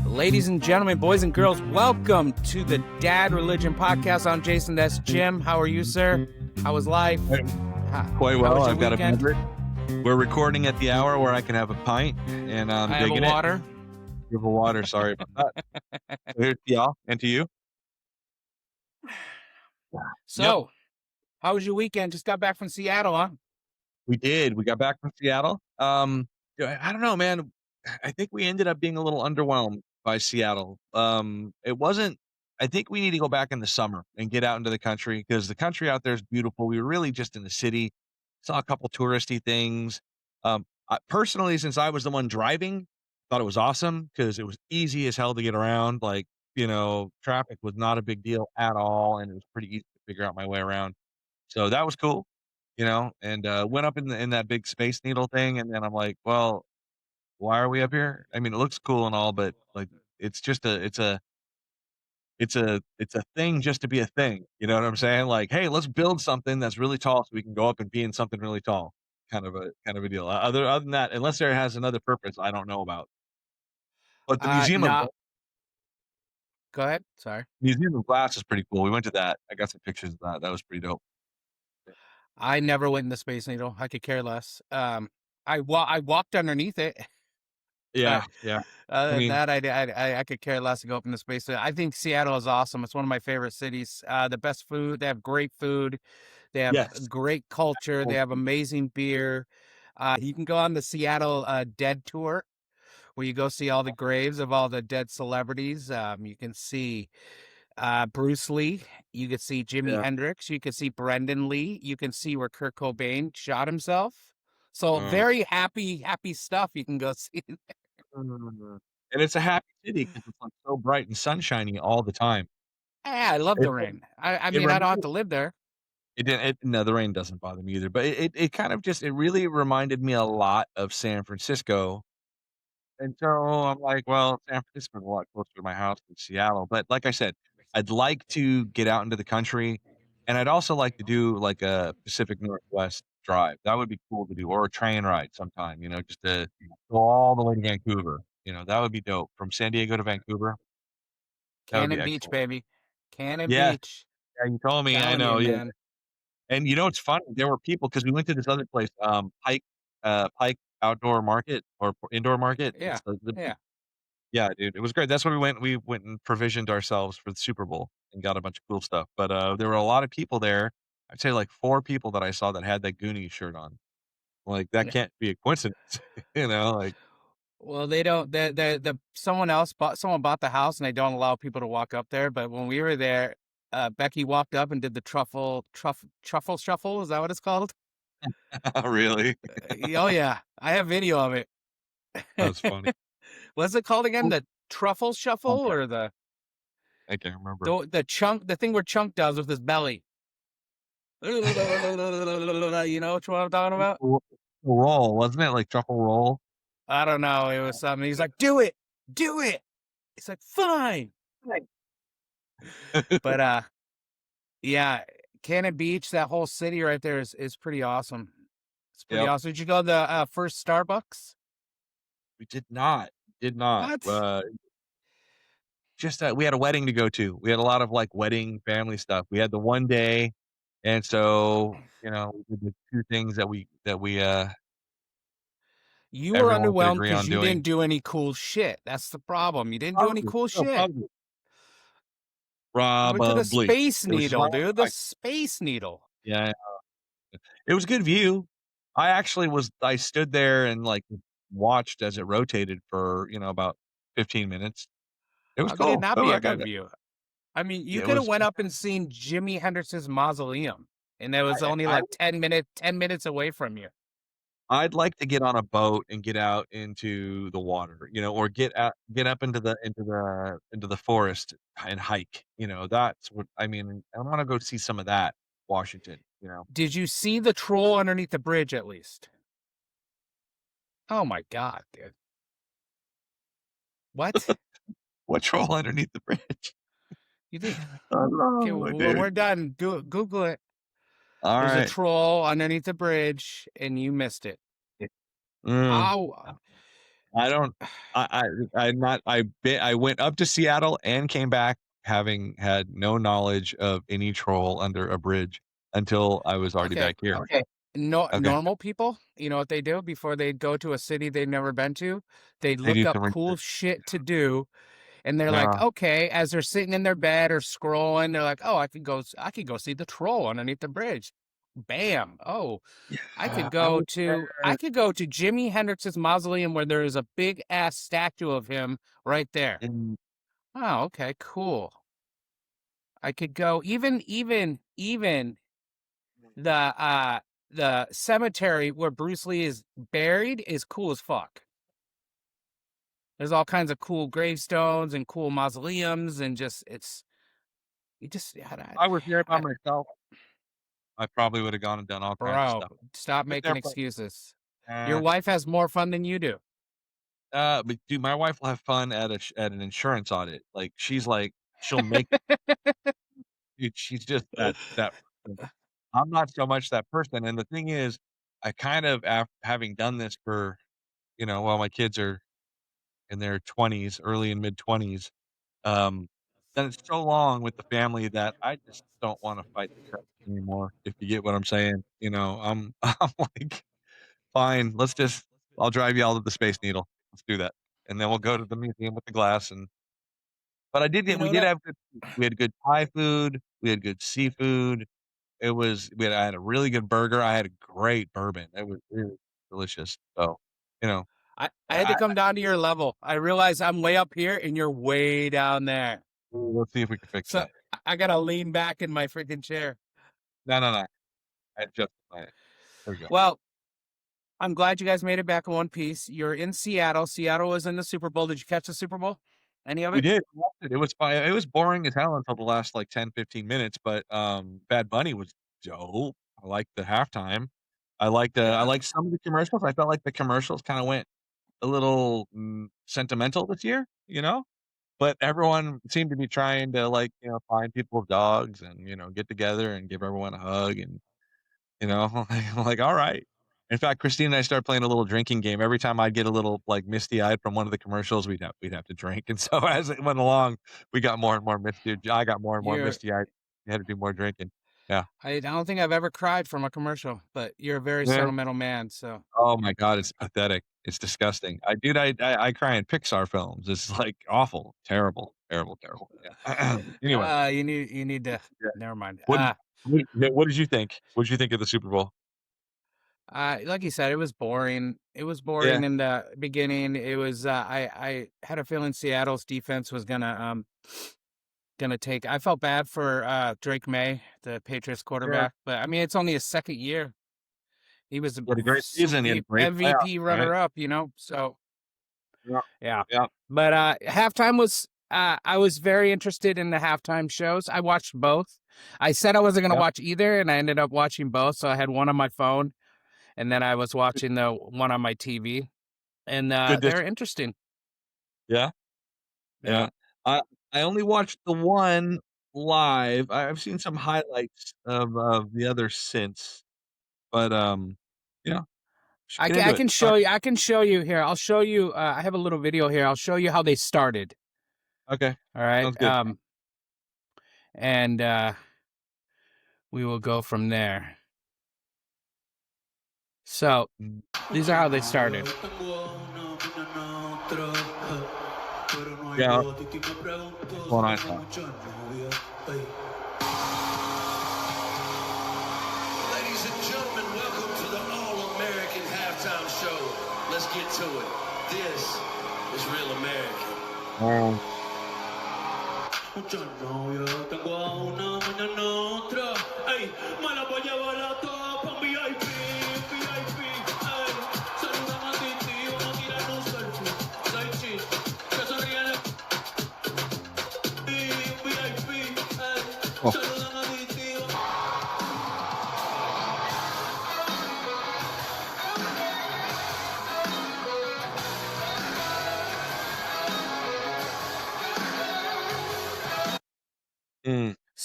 Ladies and gentlemen, boys and girls, welcome to the Dad Religion Podcast. I'm Jason. That's Jim. How are you, sir? How was life? Quite well. I've got a beverage. We're recording at the hour where I can have a pint, and I'm digging it. Water. You have a water. Sorry about that. So here's to y'all and to you. So, how was your weekend? Just got back from Seattle, huh? We did. We got back from Seattle. I don't know, man. I think we ended up being a little underwhelmed by Seattle. It wasn't. I think we need to go back in the summer and get out into the country because the country out there is beautiful. We were really just in the city. Saw a couple touristy things. Personally, since I was the one driving, thought it was awesome because it was easy as hell to get around. Like, traffic was not a big deal at all, and it was pretty easy to figure out my way around. So that was cool, and went up in that big Space Needle thing, and then I'm like, well, why are we up here? I mean, it looks cool and all, but like, it's a thing just to be a thing. You know what I'm saying? Like, hey, let's build something that's really tall so we can go up and be in something really tall. Kind of a deal. Other than that, unless there has another purpose I don't know about. But the Go ahead. Sorry. Museum of Glass is pretty cool. We went to that. I got some pictures of that. That was pretty dope. I never went in the Space Needle. I could care less. I walked underneath it. Yeah. Other than that, I could care less to go up in the space. I think Seattle is awesome. It's one of my favorite cities. The best food. They have great food. They have great culture. They have amazing beer. You can go on the Seattle Dead Tour, where you go see all the graves of all the dead celebrities. You can see Bruce Lee. You can see Jimi Hendrix. You can see Brendan Lee. You can see where Kurt Cobain shot himself. So very happy stuff you can go see. And it's a happy city because it's like so bright and sunshiny all the time. Yeah, I love the rain. I mean, I don't have to live there. No, the rain doesn't bother me either. But it kind of it really reminded me a lot of San Francisco. And so I'm like, well, San Francisco is a lot closer to my house than Seattle. But like I said, I'd like to get out into the country, and I'd also like to do like a Pacific Northwest drive. That would be cool to do, or a train ride sometime, just to go all the way to Vancouver. That would be dope. From San Diego to Vancouver. Cannon Beach, baby. Cannon Yeah. Beach. Yeah, you told me. I know. Yeah. And it's funny. There were people because we went to this other place, Pike Outdoor Market or Indoor Market. Yeah. Yeah, dude, it was great. That's where we went. We went and provisioned ourselves for the Super Bowl and got a bunch of cool stuff. But there were a lot of people there. I'd say like 4 people that I saw that had that Goonies shirt on. Like that can't be a coincidence, like. Well, they don't. Someone bought the house and they don't allow people to walk up there. But when we were there, Becky walked up and did the truffle shuffle. Is that what it's called? Really? Oh yeah, I have video of it. That's funny. What's it called again? The truffle shuffle or the? I can't remember. The thing where Chunk does with his belly. You know what I'm talking about? Roll, wasn't it like truffle roll? I don't know. It was something. He's like, do it. It's like, fine. But yeah, Cannon Beach, that whole city right there is pretty awesome. It's pretty awesome. Did you go to the first Starbucks? We did not. What? Just we had a wedding to go to. We had a lot of like wedding family stuff. We had the one day, and so we did the 2 things that we you were underwhelmed because you didn't do any cool shit. That's the problem. You didn't do any cool shit. Probably. Went to the Space Needle, dude. The Space Needle. Yeah, it was a good view. I stood there and like watched as it rotated for about 15 minutes. It was cool. Could it not be a good view? I mean, you could have went up and seen Jimi Hendrix's mausoleum, and it was only like 10 minutes away from you. I'd like to get on a boat and get out into the water, or get up into the forest and hike. That's what I mean. I want to go see some of that, Washington. Did you see the troll underneath the bridge at least? Oh my God, dude! What? What troll underneath the bridge? You think? Okay, Oh, when dude. we're done, Google it. There's a Alright. troll underneath the bridge, and you missed it. Mm. Oh, I don't I'm not I went up to Seattle and came back having had no knowledge of any troll under a bridge until I was already okay. back here. Okay. No, Okay. normal people, you know what they do before they go to a city they've never been to? They They look do up some cool research. shit to do, and they're like, Yeah. okay, as they're sitting in their bed or scrolling, they're like, oh, I could go see the troll underneath the bridge. Bam. Oh, Yeah, I was I there could go to Jimi Hendrix's mausoleum where there is a big ass statue of him right there. in Oh, okay, cool. I could go even the cemetery where Bruce Lee is buried is cool as fuck. There's all kinds of cool gravestones and cool mausoleums and just it's you just I was there by I myself. I probably would have gone and done all kinds of bro, stuff. stop But making they're pro excuses. Your uh, wife has more fun than you do. but dude, my wife will have fun at at an insurance audit. Like, she's like she'll make dude, she's just that person. I'm not so much that person, and the thing is, I kind of having done this for, while my kids are in their 20s, early and mid-20s, um, done it so long with the family that I just don't wanna fight the crowd anymore, if you get what I'm saying, I'm like, "Fine, I'll drive y'all to the Space Needle. Let's do that, and then we'll go to the museum with the glass." And but You we know did that have good food. We had good Thai food, we had good seafood. I had a really good burger, I had a great bourbon. It was really delicious. So, you know, I had to come down to your level. I realize I'm way up here and you're way down there. we'll see if we can fix So that. I gotta lean back in my freaking chair. No, no, no. I just there we go. Well, I'm glad you guys made it back in one piece. You're in Seattle. Seattle was in the Super Bowl. Did you catch the Super Bowl? Any of We it? did, we watched it. It was fine. It was boring as hell until the last, like, 10, 15 minutes, but, Bad Bunny was dope. I liked the halftime. I Yeah. liked some of the commercials. I felt like the commercials kinda went a little, sentimental this year, you know? But everyone seemed to be trying to, like, find people's dogs and, get together and give everyone a hug and, I'm like, "Alright." In fact, Christine and I started playing a little drinking game. Every time I'd get a little, like, misty-eyed from one of the commercials, we'd have to drink, and so as it went along, we got more and more misty I got more and more You're misty-eyed. We had to do more drinking. Yeah. I don't think I've ever cried from a commercial, but you're a very Yeah. sentimental man, so Oh my god, it's pathetic. It's disgusting. I cry in Pixar films. It's, like, awful. Terrible, terrible, terrible. Yeah. Anyway, you need to yeah. never mind. What did what did you think? What did you think of the Super Bowl? Like you said, it was boring. It was Yeah, boring in the beginning. It was I had a feeling Seattle's defense was gonna take. I felt bad for Drake May, the Patriots yeah. quarterback, but I mean it's only his second year. He was He had a great season. He had a great playoffs, MVP right? runner up, you know. So Yeah, yeah, yeah, but halftime was. I was very interested in the halftime shows. I watched both. I said I wasn't going to yeah. watch either, and I ended up watching both. So I had one on my phone, and then I was watching the one on my TV, and Good they're dis interesting. Yeah, Yeah, yeah. I I only watched the one live. I've seen some highlights of the other since, but, yeah, should get I into it. can show you. I can show you here. I'll show you. I have a little video here. I'll show you how they started. Okay, All right. sounds good. And we will go from there. So these are how they started. Yeah, what's going on now? Ladies and gentlemen, welcome to the All-American Halftime Show. Let's get to it. This is Real American. Um, Mucha novia, tengo a una, mañana otra. Ey, me la voy a llevar a todas pa' VIP, VIP. Ey, saludan a Titi, vamos a tirar un selfie. Say cheese, que se ríen de VIP. Ey, oh. saludan a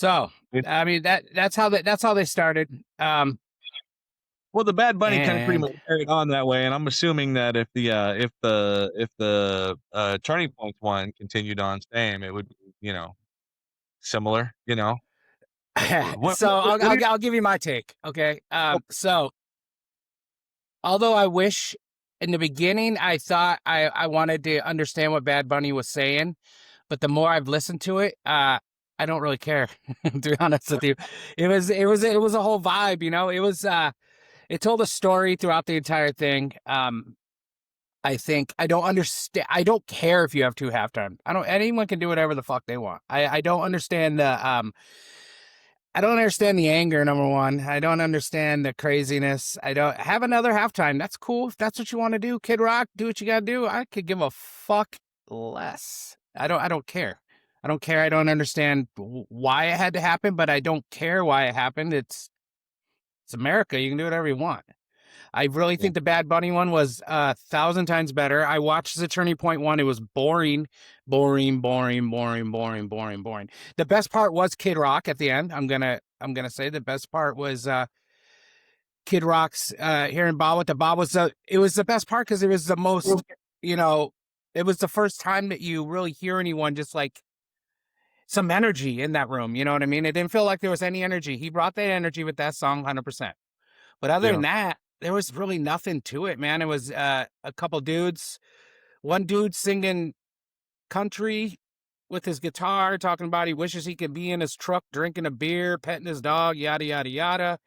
So, I mean, that's how they started. Well, the Bad Bunny kind of pretty And much carried on that way, and I'm assuming that if the Turning Point one continued on same, it would be, similar, so What are I'll give you my take. Okay. your So although I wish in the beginning I thought I wanted to understand what Bad Bunny was saying, but the more I've listened to it, I don't really care. To be honest with you, it was a whole vibe. It told a story throughout the entire thing. I think I don't understand. I don't care if you have two halftime. I don't. Anyone can do whatever the fuck they want. I don't understand the I don't understand the anger, number one. I don't understand the craziness. I don't have another halftime. That's cool. If that's what you want to do, Kid Rock, do what you gotta do. I could give a fuck less. I don't care. I don't care. I don't understand why it had to happen, but I don't care why it happened. It's America. You can do whatever you want. I really Yeah. think the Bad Bunny one was 1,000 times better. I watched the Turning Point one. It was boring, boring, boring, boring, boring, boring, boring. The best part was Kid Rock at the end. I'm gonna say the best part was Kid Rock's hearing Bob with the Bob was it was the best part because it was the most, you know, it was the first time that you really hear anyone just like some energy in that room. You know what I mean? It didn't feel like there was any energy. He brought that energy with that song 100%. But other Yeah. than that, there was really nothing to it, man. It was a couple dudes, one dude singing country with his guitar, talking about he wishes he could be in his truck drinking a beer, petting his dog, yada yada yada.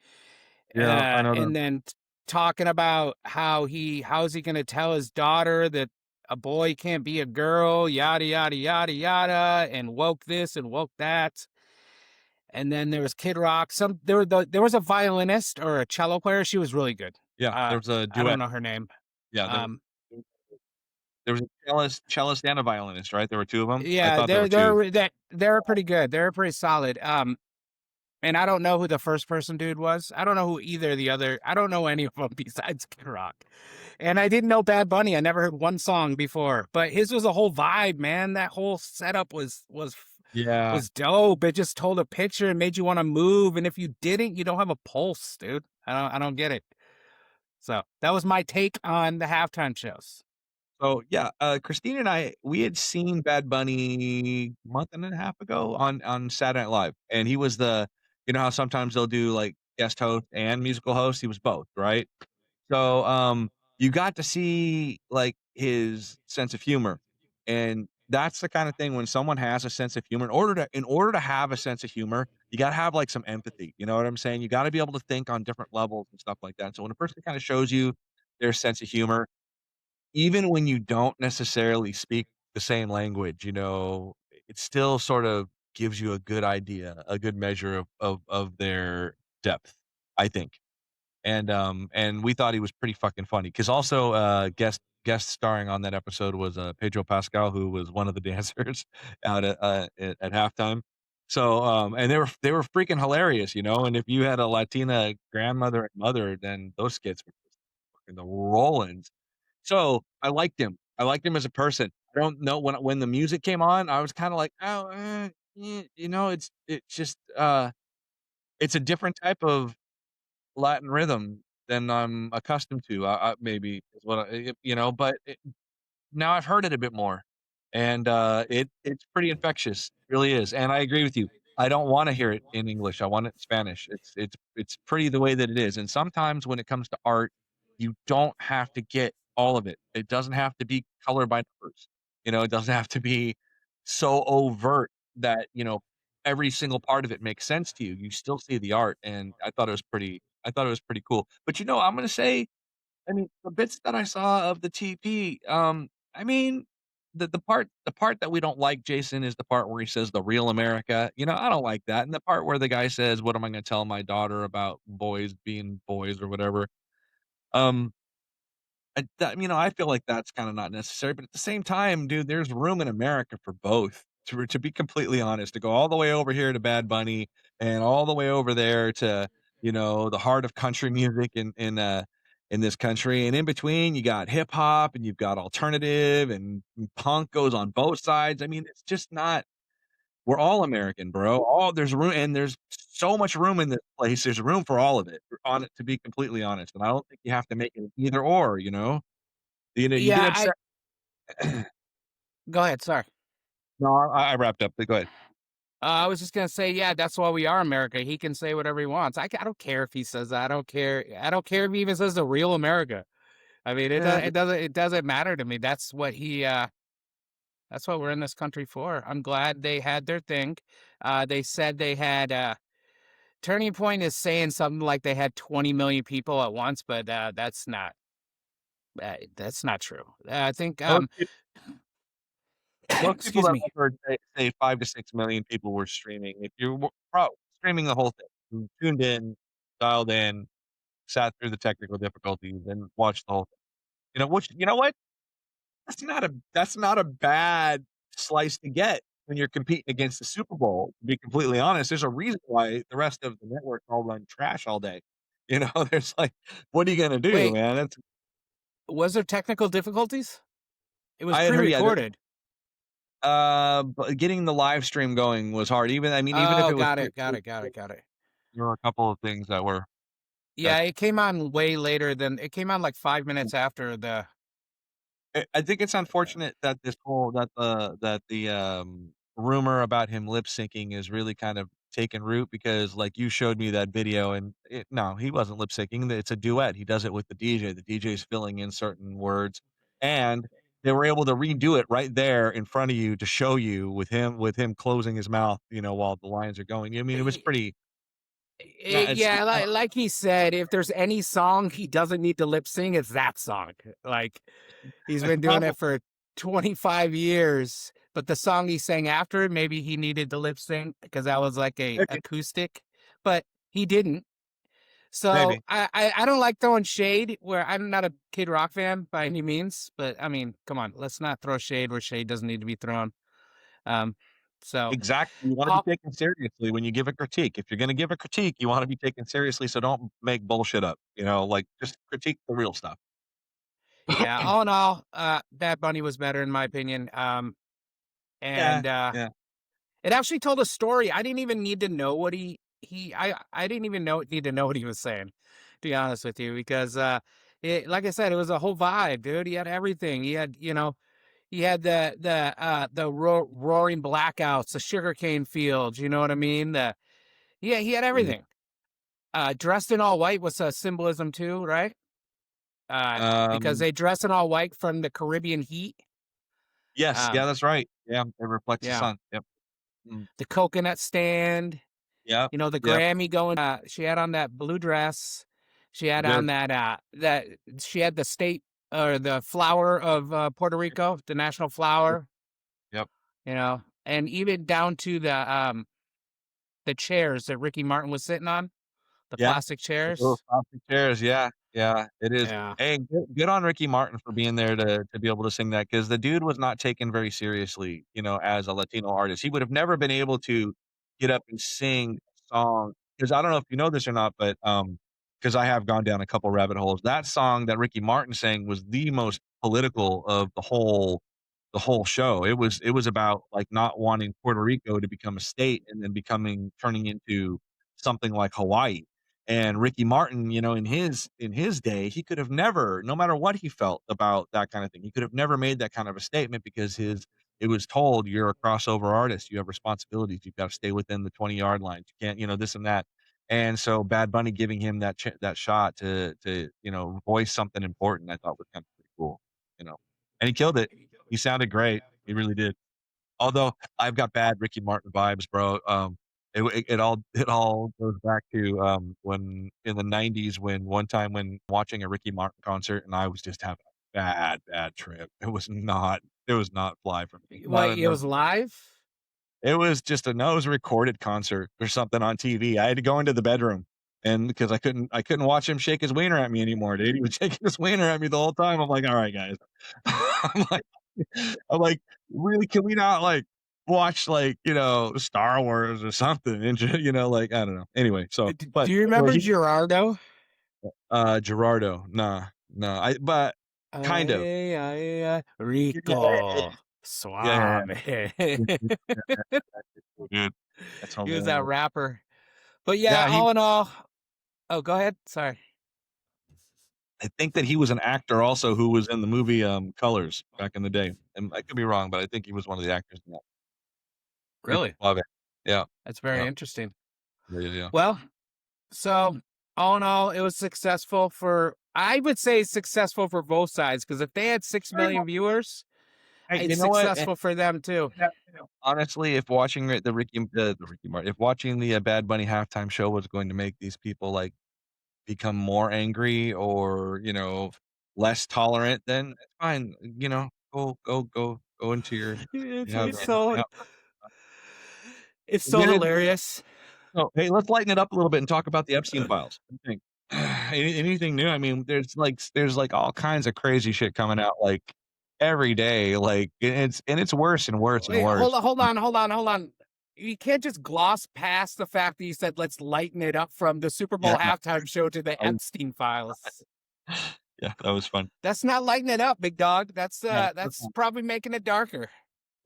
Yeah, I know And that. then talking about how's he going to tell his daughter that a boy can't be a girl, yada yada yada yada, and woke this and woke that. And then there was Kid Rock. There was a violinist or a cello player. She was really good. Yeah, there was a I don't duet. know her name. Yeah, Um, there was a cellist and a violinist, right? There were 2 of them? I yeah, thought there were 2. they're pretty good. They're pretty solid. And I don't know who the first person dude was. I don't know who either of the other. I don't know any of them besides Kid Rock. And I didn't know Bad Bunny. I never heard one song before, but his was a whole vibe, man. That whole setup Yeah. was dope. It just told a picture and made you want to move. And if you didn't, you don't have a pulse, dude. I don't get it. So that was my take on the halftime shows. So, yeah, Christina and I, we had seen Bad Bunny a month and a half ago on Saturday Night Live, and he was how sometimes they'll do, like, guest host and musical host? He was both, right? So, you got to see, like, his sense of humor, and that's the kinda thing when someone has a sense of humor in order to have a sense of humor, you gotta have, like, some empathy, you know what I'm saying? You gotta be able to think on different levels and stuff like that, so when a person kinda shows you their sense of humor, even when you don't necessarily speak the same language, it still sort of gives you a good idea, a good measure of their depth, I think. And we thought he was pretty fucking funny. Because also, guest starring on that episode was, Pedro Pascal, who was one of the dancers out at halftime. So, and they were freaking hilarious, and if you had a Latina grandmother and mother, then those skits were just fucking the rollins. So, I liked him. I liked him as a person. I don't know when the music came on, I was kinda like, "Oh, it's just, it's a different type of Latin rhythm than I'm accustomed to, maybe is what but now I've heard it a bit more, and, it's pretty infectious, it really is, and I agree with you. I don't wanna hear it in English, I want it in Spanish. It's pretty the way that it is, and sometimes when it comes to art, you don't have to get all of it. It doesn't have to be color by numbers, it doesn't have to be so overt that, every single part of it makes sense to you. You still see the art, and I thought it was pretty cool. But, I'm gonna say, I mean, the bits that I saw of the TP, I mean, the part that we don't like, Jason, is the part where he says "the real America." I don't like that, and the part where the guy says, "What am I gonna tell my daughter about boys being boys," or whatever. Um, I feel like that's kinda not necessary, but at the same time, dude, there's room in America for both, to be completely honest, to go all the way over here to Bad Bunny and all the way over there to, the heart of country music in this country, and in between, you got hip hop, and you've got alternative, and punk goes on both sides. I mean, it's just not We're all American, bro. All there's room, and there's so much room in this place. There's room for all of it, on it, to be completely honest. And I don't think you have to make it either or, you know? You get Yeah, upset. go ahead, sorry. No, I wrapped up, but go ahead. I was just gonna say, yeah, that's why we are America. He can say whatever he wants. I don't care if he says that. I don't care. I don't care if he even says the real America. I mean, Yeah, it doesn't matter to me. That's what he that's what we're in this country for. I'm glad they had their thing. They said they had Turning Point is saying something like they had 20 million people at once, but that's not true. I think most peop most people excuse that me. I've heard say 5 to 6 million people were streaming. If you were streaming the whole thing, you tuned in, dialed in, sat through the technical difficulties, and watched the whole thing. Which you know what? That's not a bad slice to get when you're competing against the Super Bowl, to be completely honest. There's a reason why the rest of the networks all run trash all day. There's like, what are you gonna do, Wait, man? It's was there technical difficulties? It was I had heard, yeah, pre-recorded. but getting the live stream going was hard. Even if Oh, it was got pre it, got it, got it, got it. there were a couple of things that Yeah, it came on way later than it came on like 5 minutes after the. I think it's unfortunate that the rumor about him lip syncing is really kind of taken root because, like, you showed me that video and no, he wasn't lip syncing. It's a duet. He does it with the DJ. The DJ's filling in certain words, and they were able to redo it right there in front of you to show you with him closing his mouth, while the lines are going. I mean, it was pretty. Yeah, Yeah, like he said, if there's any song he doesn't need to lip sync, it's that song. Like he's it's been doing probably it for 25 years, but the song he sang after it, maybe he needed to lip sync because that was like a acoustic, but he didn't. So maybe. I don't like throwing shade where I'm not a Kid Rock fan by any means, but I mean, come on, let's not throw shade where shade doesn't need to be thrown. Um, so Exactly, you wanna be I'll, taken seriously when you give a critique. If you're gonna give a critique, you wanna be taken seriously, so don't make bullshit up, like, just critique the real stuff. yeah, all in all, Bad Bunny was better in my opinion. Yeah, And yeah, it actually told a story. I didn't even need to know what I didn't even need to know what he was saying, to be honest with you, because it like I said, it was a whole vibe, dude. He had everything. He had, he had the roaring blackouts, the sugarcane fields, you know what I mean? Yeah, he had yeah. everything. Dressed in all white was a symbolism too, right? Because Um, they dress in all white from the Caribbean heat. yes, yeah, Um, that's right. Yeah, it reflects the yeah, sun. Yep. Mm, the coconut stand. yep, The yep, Grammy going, she had on that blue dress. She had on good, that she had the state or the flower of Puerto Rico, the national yep, flower, yep, and even down to the chairs that Ricky Martin was sitting on, the yeah. plastic Those chairs. plastic chairs, yeah, yeah, it is. Yeah. Hey, good on Ricky Martin for being there to be able to sing that because the dude was not taken very seriously, as a Latino artist. He would have never been able to get up and sing a song. Because I don't know if you know this or not, but, because I have gone down a couple rabbit holes. That song that Ricky Martin sang was the most political of the whole show. It was about, like, not wanting Puerto Rico to become a state and then turning into something like Hawaii. And Ricky Martin, in his day, he could have never, no matter what he felt about that kind of thing, he could have never made that kind of a statement because it was told, "You're a crossover artist, you have responsibilities, you've gotta stay within the 20-yard line, you can't," this and that. And so Bad Bunny giving him that shot to voice something important, I thought was kinda pretty cool, you know? And he killed it. He sounded great. He really did. Although I've got bad Ricky Martin vibes, bro. It all goes back to, when in the '90s when one time when watching a Ricky Martin concert and I was just having a bad, bad trip. It was not fly for me. Not Wait, a it no. was live? It was just no, it was a recorded concert or something on TV. I had to go into the bedroom and because I couldn't watch him shake his wiener at me anymore, dude. He was shaking his wiener at me the whole time. I'm like, "All right, guys." I'm like I'm like, "Really, can we not, like, watch, like, Star Wars or something?" And like, I don't know. Anyway, Do you remember Gerardo? Gerardo, nah, no, but kind of. Rico. Yeah, Suave. yeah, yeah. Dude, that's He was that hilarious. rapper. But yeah, Yeah, all in all, oh, go ahead. Sorry. I think that he was an actor also who was in the movie, Colors back in the day, and I could be wrong, but I think he was one of the actors in that. Super Really? suave. Yeah, That's very yeah, interesting. yeah, yeah, yeah. Well, so all in all, it was successful for, I would say successful for both sides, because if they had 6 million viewers, Hey, you it's know what? successful for them too. Honestly, if watching the Ricky Martin if watching the, Bad Bunny halftime show was going to make these people, like, become more angry or, less tolerant, then it's fine, go into your It's, you have it's so yeah. it's so Get it hilarious. so, hey, let's lighten it up a little bit and talk about the Epstein files. What do you think? Anything new? I mean, there's all kinds of crazy shit coming out, like, every day, like, it's worse and worse and Wait, hold worse. on, hold on, hold on, hold on. You can't just gloss past the fact that you said let's lighten it up from the Super Yeah, Bowl halftime show to the um, Epstein files. yeah, that was fun. That's not lighting it up, big dog. Yeah, That's probably making it darker.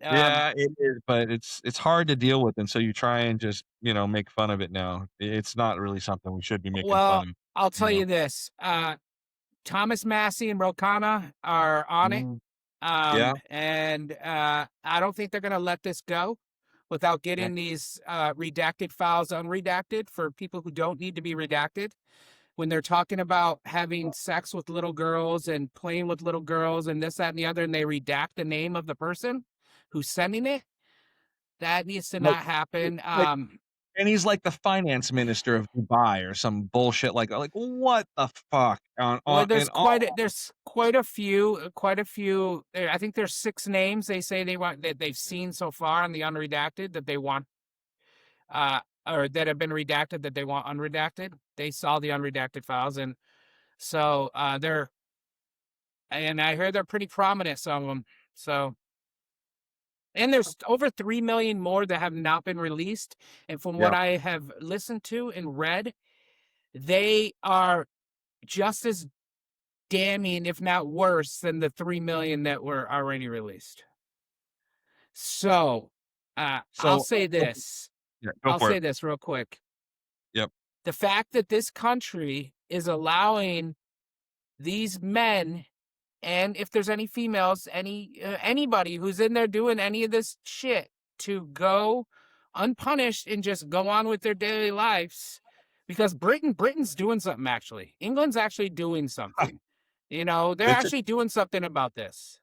Um, yeah, it is, but it's hard to deal with, and so you try and just, make fun of it now. It's not really something we should be making fun well, of, I'll you tell know? you this. Thomas Massey and Rokana are on it. Mm, yeah, And I don't think they're gonna let this go without yeah, getting these redacted files unredacted for people who don't need to be redacted. When they're talking about having sex with little girls and playing with little girls and this, that, and the other, and they redact the name of the person who's sending it, that needs to like not happen. like and he's like the finance minister of Dubai or some bullshit like, what the fuck? Well, And all there's quite a few. I think there's 6 names they say they want that they've seen so far on the unredacted that they want, or that have been redacted that they want unredacted. They saw the unredacted files, and so they're, and I heard they're pretty prominent, some of them. So, and there's over 3 million more that have not been released. And from what yeah, I have listened to and read, they are just as damning, if not worse, than the 3 million that were already released. So, I'll so say this. yeah, go I'll for say it. this real quick. Yep. The fact that this country is allowing these men, and if there's any females, anybody who's in there doing any of this shit, to go unpunished and just go on with their daily lives, because Britain's doing something. Actually, England's actually doing something. They're It's actually doing something about this.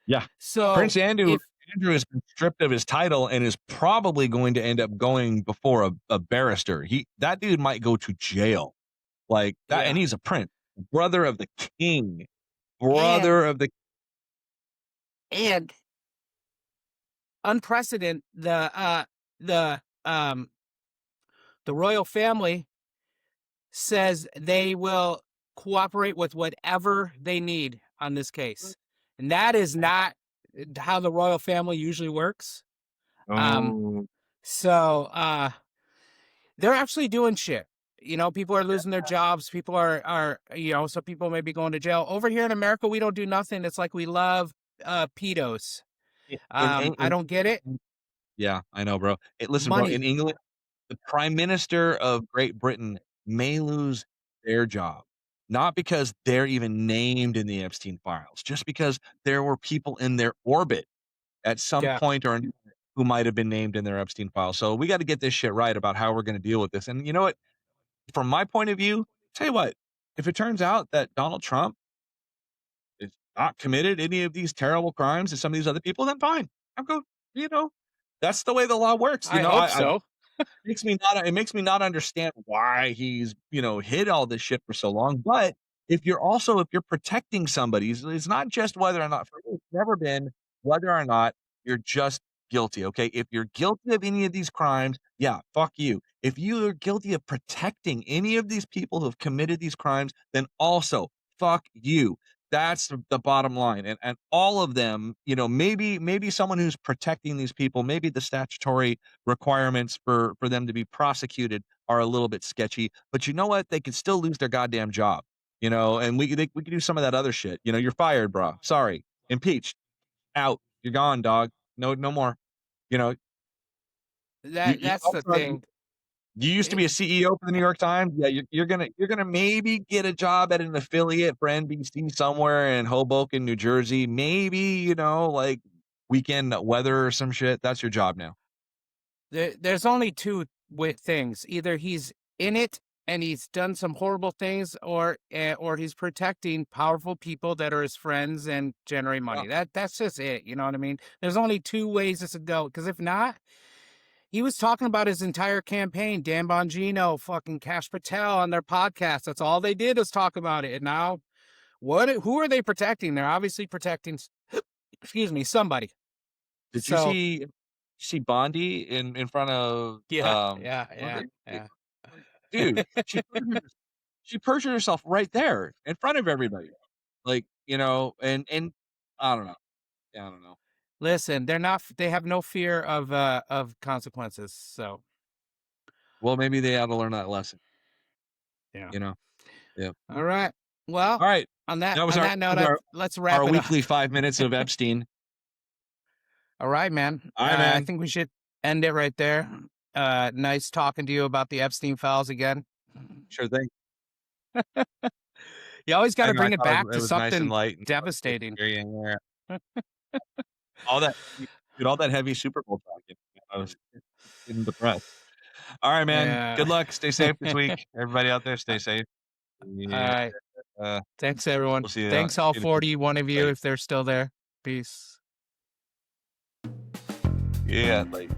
Yeah. So Prince Andrew if Andrew has been stripped of his title and is probably going to end up going before a barrister. That dude might go to jail. Like that, and Yeah, he's a prince, brother of the king, and brother of the and unprecedented, the the royal family says they will cooperate with whatever they need on this case. And that is not how the royal family usually works. Um, Oh, so they're actually doing shit. People are losing their jobs. People are so people may be going to jail. Over here in America, we don't do nothing. It's like we love pedos. I don't get it. yeah, I know, bro. Listen, bro, in Money. England, the prime minister of Great Britain may lose their job, not because they're even named in the Epstein files, just because there were people in their orbit at some Yeah. point or another who might have been named in their Epstein file. So we got to get this shit right about how we're going to deal with this. And you know what? From my point of view, tell you what, if it turns out that Donald Trump is not committed any of these terrible crimes as some of these other people, then fine. I'm going, you know, that's the way the law works. I hope I so. it makes me not understand why he's, hid all this shit for so long. But if you're protecting somebody, it's not just whether or not for me, it's never been whether or not you're just guilty. Okay. If you're guilty of any of these crimes, yeah, fuck you. If you are guilty of protecting any of these people who have committed these crimes, then also fuck you. That's the bottom line. And all of them, maybe someone who's protecting these people, maybe the statutory requirements for them to be prosecuted are a little bit sketchy, but you know what? They could still lose their goddamn job, and we could do some of that other shit. You're fired, bro. Sorry. Impeached. Out. You're gone, dog. No more. You know, you That's I'll the trust you. thing. You used to be a It's CEO for the New York Times. Yeah, you're gonna maybe get a job at an affiliate for NBC somewhere in Hoboken, New Jersey. Maybe, like weekend weather or some shit. That's your job now. there's only two things. Either he's in it and he's done some horrible things, or he's protecting powerful people that are his friends and generate Yeah. money. That's just it. You know what I mean? There's only two ways this would go. Because if not, he was talking about his entire campaign. Dan Bongino, fucking Cash Patel on their podcast. That's all they did was talk about it. And now, who are they protecting? They're obviously protecting, excuse me, somebody. Did you So see Bondi in front of yeah, what yeah, was it? yeah. Dude, she perjured herself right there in front of everybody. Like, and I don't know. Yeah, I don't know. Listen, they have no fear of consequences. So Well, maybe they ought to learn that lesson, yeah. you know? Yeah. All right. Well, All right. on That was that note, let's our wrap it up. weekly 5 minutes of Epstein. All right, man. All right, I man. think we should end it right there. Nice talking to you about the Epstein files again. Sure thing. You always got I to know, I bring it thought back it to was nice and something light and devastating. all that all that heavy Super Bowl talking. I was getting depressed. All right, man. Yeah. Good luck. Stay safe this week. Everybody out there, stay safe. All Yeah. right. Thanks, everyone. We'll see you. Thanks, all See you next 41 of week. you, Bye. if they're still there. Peace. Yeah, like